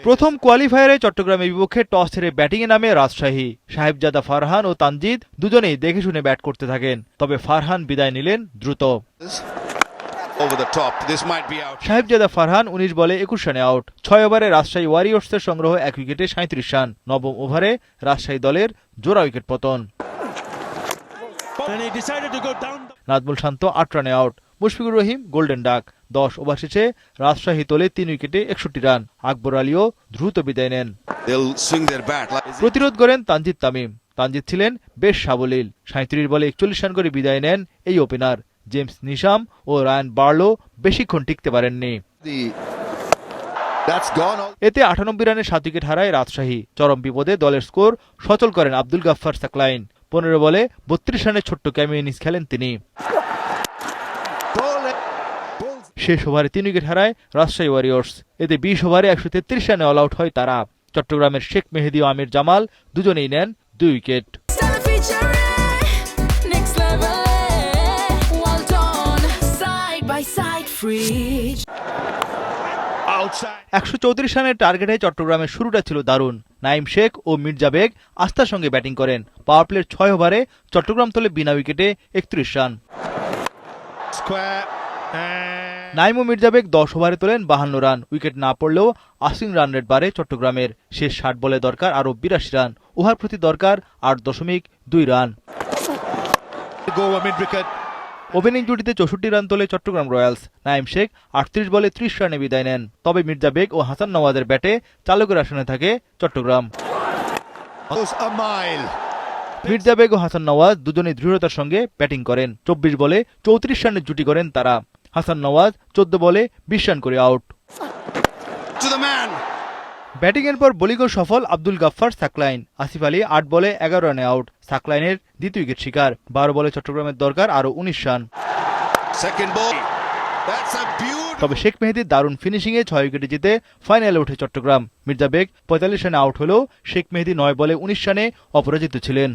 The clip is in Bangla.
প্রথম কোয়ালিফায়ারে চট্টগ্রামের বিপক্ষে টস হেরে ব্যাটিংয়ে নামে রাজশাহী। সাহেবজাদা ফারহান ও তানজিদ দুজনেই দেখে শুনে ব্যাট করতে থাকেন, তবে ফারহান বিদায় নিলেন দ্রুত। সাহেবজাদা ফারহান ১৯ বলে ২১ রানে আউট। ৬ ওভারে রাজশাহী ওয়ারিয়র্সের সংগ্রহ ১ উইকেটে ৩৭ রান। নবম ওভারে রাজশাহী দলের জোড়া উইকেট পতন। নাজমুল শান্ত ৮ রানে out. Mushfiqur Rahim golden duck. ১০ over শেষে রাজশাহী তোলে ৩ উইকেটে ৬১ রান। আকবর আলীও দ্রুত বিদায় নেন। প্রতিরোধ করেন তানজিদ তামিম। তানজিদ ছিলেন বেশ সাবলীল। ৩৭ বলে ৪১ রান করে বিদায় নেন এই ওপেনার। জেমস নিশাম ও রায়ান বার্লো বেশিক্ষণ টিকতে পারেননি। এতে ৯৮ রানে ৭ উইকেট হারায় রাজশাহী। চরম বিপদে দলের স্কোর সচল করেন আব্দুল গাফফার সাকলাইন। ১৫ বলে ৩২ রানের ছোট্ট ক্যামিও ইনিংস খেলেন তিনি। শেষ ওভারে ৩ উইকেট হারায় রাজশাহী ওয়ারিয়র্স। এতে ২০ ওভারে ১৩৩ রানে অল আউট হয় তারা। চট্টগ্রামের শেখ মেহেদী ও আমির জামাল দুজনেই নেন ২ উইকেট। ১৩৪ রানের টার্গেটে চট্টগ্রামের শুরুটা ছিল দারুণ। নাঈম শেখ ও মির্জা বেগ আস্থার সঙ্গে ব্যাটিং করেন। পাওয়ার প্লের ৬ ওভারে চট্টগ্রাম তোলে বিনা উইকেটে ৩১ রান। নাঈম ও মির্জা বেগ ১০ ওভারে তোলেন ৫২ রান। উইকেট না পড়লেও আশিং রান রেট বাড়ে চট্টগ্রামের। শেষ ৬০ বলে দরকার আরও ৮২ রান। ওভার প্রতি দরকার ৮.২ রান। ওপেনিং জুটিতে ৬৪ রান তোলে চট্টগ্রাম রয়্যালস। নাঈম শেখ ৩৮ বলে ৩০ রানে বিদায় নেন। তবে মির্জা বেগ ও হাসান নওয়াজের ব্যাটে চালকের আসনে থাকে চট্টগ্রাম। মির্জা বেগ ও হাসান নওয়াজ দুজনেই দৃঢ়তার সঙ্গে ব্যাটিং করেন। ২৪ বলে ৩৪ রানের জুটি করেন তারা। হাসান নওয়াজ ১৪ বলে ২০ রান করে আউট। ব্যাটিংয়ের পর বোলিংও সফল আব্দুল গাফফার সাকলাইন। আসিফ আলী ৮ বলে ১১ রানে আউট। সাকলাইনের দ্বিতীয় উইকেট শিকার। ১২ বলে চট্টগ্রামের দরকার আরও ১৯ রান। তবে শেখ মেহেদীর দারুণ ফিনিশিংয়ে ৬ উইকেটে জিতে ফাইনালে ওঠে চট্টগ্রাম। মির্জা বেগ ৪৫ রানে আউট হলেও শেখ মেহেদী ৯ বলে ১৯ রানে অপরাজিত ছিলেন।